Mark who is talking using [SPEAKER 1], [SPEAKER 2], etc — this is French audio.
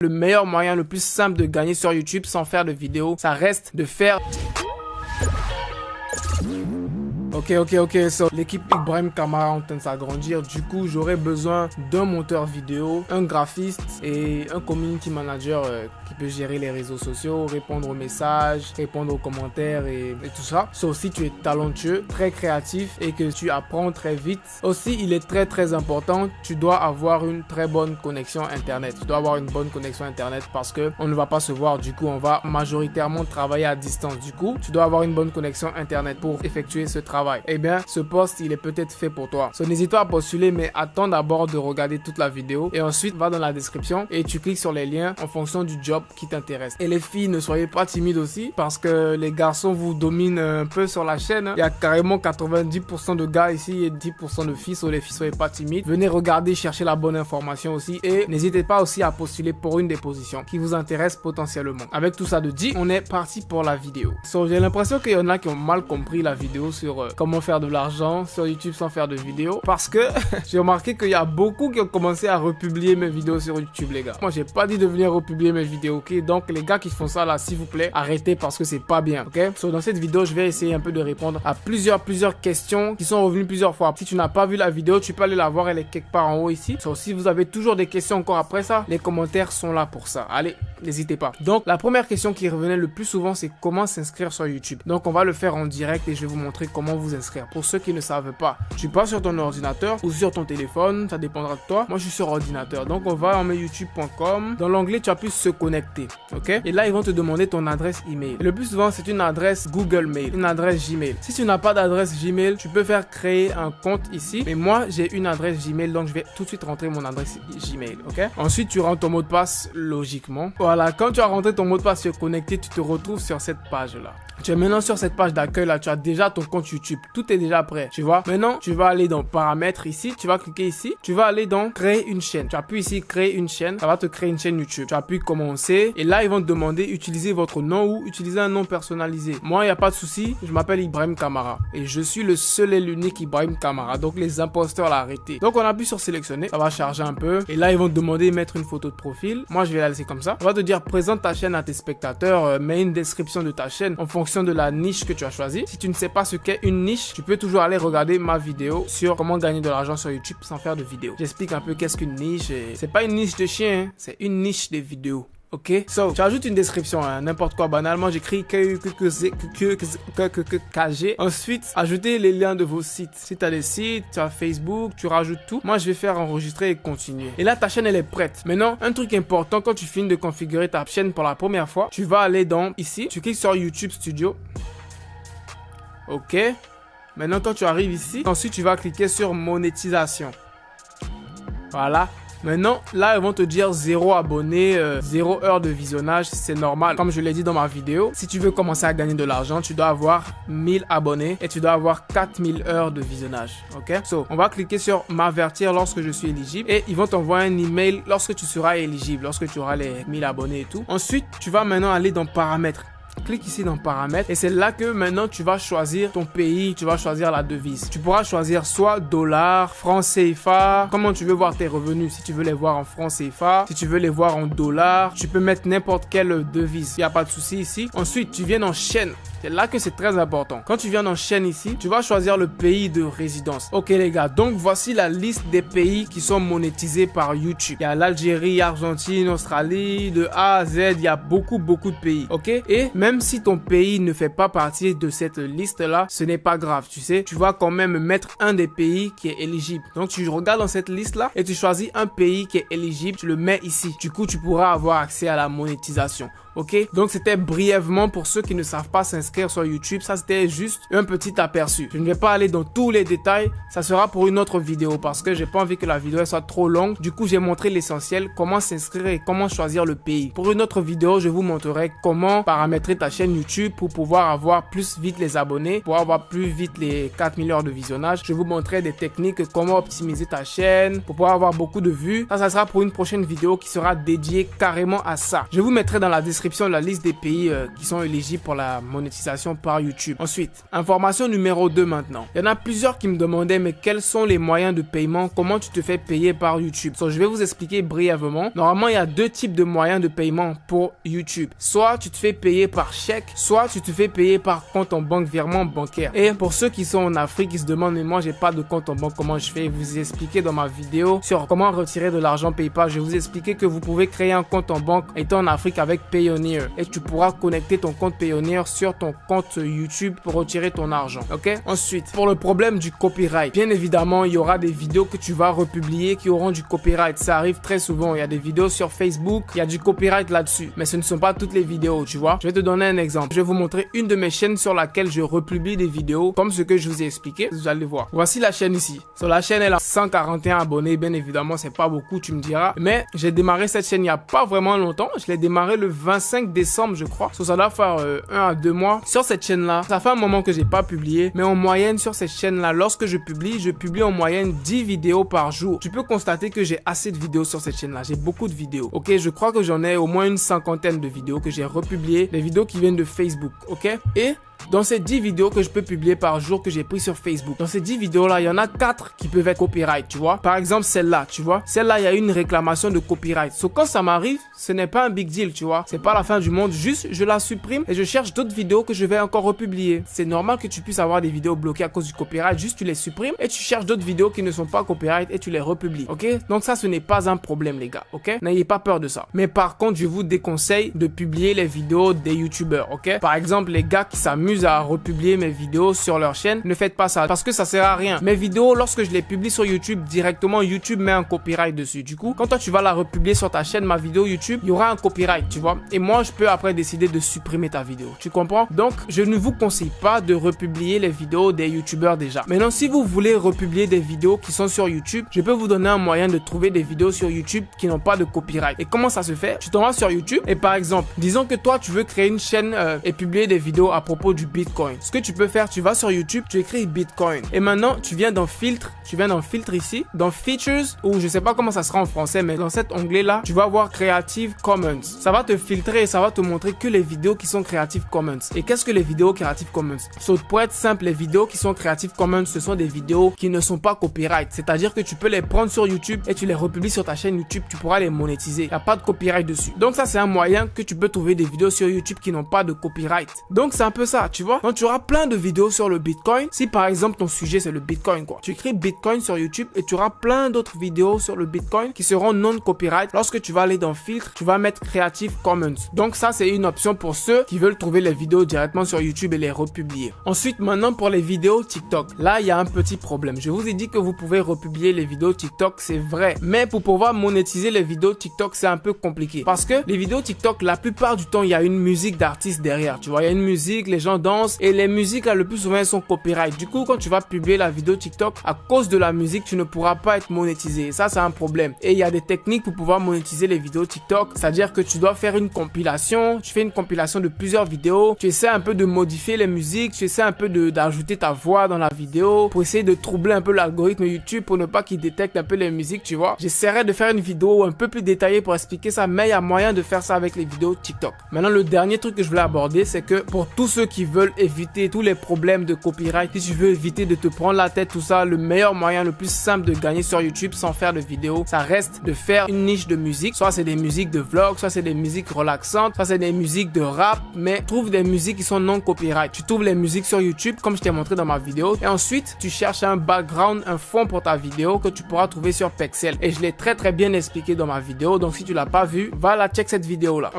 [SPEAKER 1] Le meilleur moyen, le plus simple de gagner sur YouTube sans faire de vidéo, ça reste de faire... Ok, so, l'équipe Ibrahim Kamara est en train de s'agrandir. Du coup, j'aurais besoin d'un monteur vidéo, un graphiste et un community manager qui peut gérer les réseaux sociaux, répondre aux messages, répondre aux commentaires et tout ça. Sauf si tu es talentueux, très créatif et que tu apprends très vite. Aussi, il est très important, tu dois avoir une très bonne connexion internet. Tu dois avoir une bonne connexion internet parce que on ne va pas se voir. Du coup, on va majoritairement travailler à distance. Du coup, tu dois avoir une bonne connexion internet pour effectuer ce travail. Eh bien, ce poste, il est peut-être fait pour toi. So, n'hésite pas à postuler, mais attends d'abord de regarder toute la vidéo et ensuite va dans la description et tu cliques sur les liens en fonction du job qui t'intéresse. Et les filles, ne soyez pas timides aussi parce que les garçons vous dominent un peu sur la chaîne. Il y a carrément 90% de gars ici et 10% de filles. So, les filles, soyez pas timides. Venez regarder, chercher la bonne information aussi et n'hésitez pas aussi à postuler pour une des positions qui vous intéresse potentiellement. Avec tout ça de dit, on est parti pour la vidéo. So, j'ai l'impression qu'il y en a qui ont mal compris la vidéo sur comment faire de l'argent sur YouTube sans faire de vidéos parce que j'ai remarqué qu'il y a beaucoup qui ont commencé à republier mes vidéos sur YouTube, les gars. Moi, j'ai pas dit de venir republier mes vidéos, ok? Donc, les gars qui font ça là, s'il vous plaît, arrêtez parce que c'est pas bien, ok? So, dans cette vidéo, je vais essayer un peu de répondre à plusieurs questions qui sont revenues plusieurs fois. Si tu n'as pas vu la vidéo, tu peux aller la voir, elle est quelque part en haut ici. So, si vous avez toujours des questions encore après ça, les commentaires sont là pour ça. Allez, n'hésitez pas. Donc, la première question qui revenait le plus souvent, c'est comment s'inscrire sur YouTube. Donc, on va le faire en direct et je vais vous montrer comment vous inscrire. Pour ceux qui ne savent pas, tu passes sur ton ordinateur ou sur ton téléphone, ça dépendra de toi. Moi, je suis sur ordinateur. Donc, on va, on met youtube.com. Dans l'onglet, tu appuies se connecter. Ok? Et là, ils vont te demander ton adresse email. Et le plus souvent, c'est une adresse Google Mail, une adresse Gmail. Si tu n'as pas d'adresse Gmail, tu peux faire créer un compte ici. Mais moi, j'ai une adresse Gmail, donc je vais tout de suite rentrer mon adresse Gmail. Ok? Ensuite, tu rentres ton mot de passe logiquement. Voilà, quand tu as rentré ton mot de passe sur connecter, tu te retrouves sur cette page-là. Tu es maintenant sur cette page d'accueil là, tu as déjà ton compte YouTube. Tout est déjà prêt, tu vois. Maintenant, tu vas aller dans paramètres ici, tu vas cliquer ici, tu vas aller dans créer une chaîne. Tu appuies ici créer une chaîne, ça va te créer une chaîne YouTube. Tu appuies commencer et là, ils vont te demander utiliser votre nom ou utiliser un nom personnalisé. Moi, il n'y a pas de souci, je m'appelle Ibrahim Kamara et je suis le seul et l'unique Ibrahim Kamara. Donc, les imposteurs l'ont arrêté. Donc, on appuie sur sélectionner, ça va charger un peu et là, ils vont te demander de mettre une photo de profil. Moi, je vais la laisser comme ça. On va te dire présente ta chaîne à tes spectateurs, mets une description de ta chaîne en fonction de la niche que tu as choisi. Si tu ne sais pas ce qu'est une niche, tu peux toujours aller regarder ma vidéo sur comment gagner de l'argent sur YouTube sans faire de vidéo. J'explique un peu qu'est-ce qu'une niche. C'est pas une niche de chien, hein, c'est une niche des vidéos. Ok, so, tu ajoutes une description, hein, n'importe quoi, banalement, j'écris KG. Ensuite, ajoutez les liens de vos sites. Si tu as des sites, tu as Facebook, tu rajoutes tout. Moi, je vais faire enregistrer et continuer. Et là, ta chaîne, elle est prête. Maintenant, un truc important, quand tu finis de configurer ta chaîne pour la première fois, tu vas aller dans ici, tu cliques sur YouTube Studio. Ok. Maintenant, quand tu arrives ici, ensuite, tu vas cliquer sur monétisation. Voilà. Maintenant, là, ils vont te dire 0 abonnés, 0 heure de visionnage. C'est normal. Comme je l'ai dit dans ma vidéo, si tu veux commencer à gagner de l'argent, tu dois avoir 1000 abonnés et tu dois avoir 4000 heures de visionnage. Ok? So, on va cliquer sur m'avertir lorsque je suis éligible et ils vont t'envoyer un email lorsque tu seras éligible, lorsque tu auras les 1000 abonnés et tout. Ensuite, tu vas maintenant aller dans paramètres. Clique ici dans paramètres et c'est là que maintenant tu vas choisir ton pays, tu vas choisir la devise. Tu pourras choisir soit dollars, francs CFA, comment tu veux voir tes revenus. Si tu veux les voir en francs CFA, si tu veux les voir en dollars, tu peux mettre n'importe quelle devise. Il n'y a pas de souci ici. Ensuite, tu viens dans chaîne. C'est là que c'est très important. Quand tu viens dans chaîne ici, tu vas choisir le pays de résidence. Ok les gars, donc voici la liste des pays qui sont monétisés par YouTube. Il y a l'Algérie, Argentine, Australie, de A à Z, il y a beaucoup de pays. Ok? Et même si ton pays ne fait pas partie de cette liste-là, ce n'est pas grave, tu sais. Tu vas quand même mettre un des pays qui est éligible. Donc tu regardes dans cette liste-là et tu choisis un pays qui est éligible, tu le mets ici. Du coup, tu pourras avoir accès à la monétisation. Ok, donc c'était brièvement pour ceux qui ne savent pas s'inscrire sur YouTube. Ça, c'était juste un petit aperçu. Je ne vais pas aller dans tous les détails. Ça sera pour une autre vidéo parce que j'ai pas envie que la vidéo soit trop longue. Du coup, j'ai montré l'essentiel, comment s'inscrire et comment choisir le pays. Pour une autre vidéo, je vous montrerai comment paramétrer ta ta chaîne YouTube pour pouvoir avoir plus vite les abonnés, pour avoir plus vite les 4000 heures de visionnage. Je vais vous montrer des techniques, comment optimiser ta chaîne pour pouvoir avoir beaucoup de vues. Ça sera pour une prochaine vidéo qui sera dédiée carrément à ça. Je vous mettrai dans la description la liste des pays qui sont éligibles pour la monétisation par YouTube. Ensuite, information numéro 2 maintenant. Il y en a plusieurs qui me demandaient mais quels sont les moyens de paiement, comment tu te fais payer par YouTube. So, je vais vous expliquer brièvement. Normalement, il y a deux types de moyens de paiement pour YouTube. Soit tu te fais payer par chèque, soit tu te fais payer par compte en banque, virement bancaire. Et pour ceux qui sont en Afrique, qui se demandent mais moi j'ai pas de compte en banque, comment je fais? Vous expliquer dans ma vidéo sur comment retirer de l'argent PayPal. Je vais vous expliquer que vous pouvez créer un compte en banque étant en Afrique avec Payoneer et tu pourras connecter ton compte Payoneer sur ton compte YouTube pour retirer ton argent. Ok? Ensuite, pour le problème du copyright, bien évidemment, il y aura des vidéos que tu vas republier qui auront du copyright. Ça arrive très souvent. Il y a des vidéos sur Facebook, il y a du copyright là-dessus. Mais ce ne sont pas toutes les vidéos, tu vois. Je vais te donner un exemple. Je vais vous montrer une de mes chaînes sur laquelle je republie des vidéos comme ce que je vous ai expliqué. Vous allez voir. Voici la chaîne ici. Sur la chaîne, elle a 141 abonnés. Bien évidemment, c'est pas beaucoup, tu me diras. Mais j'ai démarré cette chaîne il y a pas vraiment longtemps. Je l'ai démarré le 25 décembre, je crois. Ça doit faire 1 à 2 mois. Sur cette chaîne-là, ça fait un moment que j'ai pas publié. Mais en moyenne, sur cette chaîne-là, lorsque je publie en moyenne 10 vidéos par jour. Tu peux constater que j'ai assez de vidéos sur cette chaîne-là. J'ai beaucoup de vidéos. Ok, je crois que j'en ai au moins une cinquantaine de vidéos que j'ai republiées. Des vidéos qui viennent de Facebook. Ok, et dans ces 10 vidéos que je peux publier par jour que j'ai pris sur Facebook, dans ces 10 vidéos-là, il y en a 4 qui peuvent être copyright, tu vois. Par exemple, celle-là, tu vois. Celle-là, il y a une réclamation de copyright. So, quand ça m'arrive, ce n'est pas un big deal, tu vois. C'est pas la fin du monde. Juste, je la supprime et je cherche d'autres vidéos que je vais encore republier. C'est normal que tu puisses avoir des vidéos bloquées à cause du copyright. Juste, tu les supprimes et tu cherches d'autres vidéos qui ne sont pas copyright et tu les republies. Ok? Donc ça, ce n'est pas un problème, les gars. Ok? N'ayez pas peur de ça. Mais par contre, je vous déconseille de publier les vidéos des YouTubeurs. Ok? Par exemple, les gars qui s'amusent à republier mes vidéos sur leur chaîne, ne faites pas ça parce que ça sert à rien. Mes vidéos, lorsque je les publie sur YouTube directement, YouTube met un copyright dessus. Du coup, quand toi tu vas la republier sur ta chaîne, ma vidéo YouTube, il y aura un copyright, tu vois. Et moi, je peux après décider de supprimer ta vidéo. Tu comprends? Donc, je ne vous conseille pas de republier les vidéos des YouTubeurs déjà. Maintenant, si vous voulez republier des vidéos qui sont sur YouTube, je peux vous donner un moyen de trouver des vidéos sur YouTube qui n'ont pas de copyright. Et comment ça se fait? Tu t'en vas sur YouTube et par exemple, disons que toi, tu veux créer une chaîne et publier des vidéos à propos du Bitcoin. Ce que tu peux faire, tu vas sur YouTube, tu écris Bitcoin. Et maintenant, tu viens dans filtre ici, dans Features, ou je sais pas comment ça sera en français, mais dans cet onglet-là, tu vas voir Creative Commons. Ça va te filtrer et ça va te montrer que les vidéos qui sont Creative Commons. Et qu'est-ce que les vidéos Creative Commons? Pour être simple, les vidéos qui sont Creative Commons, ce sont des vidéos qui ne sont pas copyright. C'est-à-dire que tu peux les prendre sur YouTube et tu les republies sur ta chaîne YouTube, tu pourras les monétiser. Il n'y a pas de copyright dessus. Donc ça, c'est un moyen que tu peux trouver des vidéos sur YouTube qui n'ont pas de copyright. Donc c'est un peu ça, tu vois. Donc tu auras plein de vidéos sur le Bitcoin. Si par exemple ton sujet c'est le Bitcoin quoi, tu écris Bitcoin sur YouTube et tu auras plein d'autres vidéos sur le Bitcoin qui seront non copyright. Lorsque tu vas aller dans filtre, tu vas mettre Creative Commons. Donc ça c'est une option pour ceux qui veulent trouver les vidéos directement sur YouTube et les republier. Ensuite maintenant pour les vidéos TikTok, là il y a un petit problème. Je vous ai dit que vous pouvez republier les vidéos TikTok, c'est vrai. Mais pour pouvoir monétiser les vidéos TikTok c'est un peu compliqué. Parce que les vidéos TikTok la plupart du temps il y a une musique d'artiste derrière. Tu vois, il y a une musique, les gens dansent et les musiques là le plus souvent elles sont copyright. Du coup quand tu vas publier la vidéo TikTok, à cause de la musique tu ne pourras pas être monétisé. Ça c'est un problème. Et il y a des techniques pour pouvoir monétiser les vidéos TikTok. C'est-à-dire que tu dois faire une compilation. Tu fais une compilation de plusieurs vidéos. Tu essaies un peu de modifier les musiques. Tu essaies un peu d'ajouter ta voix dans la vidéo pour essayer de troubler un peu l'algorithme YouTube pour ne pas qu'il détecte un peu les musiques, tu vois. J'essaierai de faire une vidéo un peu plus détaillée pour expliquer ça, mais il y a moyen de faire ça avec les vidéos TikTok. Maintenant le dernier truc que je voulais aborder, c'est que pour tous ceux qui veulent éviter tous les problèmes de copyright, si tu veux éviter de te prendre la tête, tout ça, le meilleur moyen, le plus simple de gagner sur YouTube sans faire de vidéo, ça reste de faire une niche de musique. Soit c'est des musiques de vlog, soit c'est des musiques relaxantes, soit c'est des musiques de rap, mais trouve des musiques qui sont non copyright. Tu trouves les musiques sur YouTube comme je t'ai montré dans ma vidéo et ensuite tu cherches un background, un fond pour ta vidéo que tu pourras trouver sur Pexels. Et je l'ai très bien expliqué dans ma vidéo, donc si tu l'as pas vu, va la check cette vidéo là.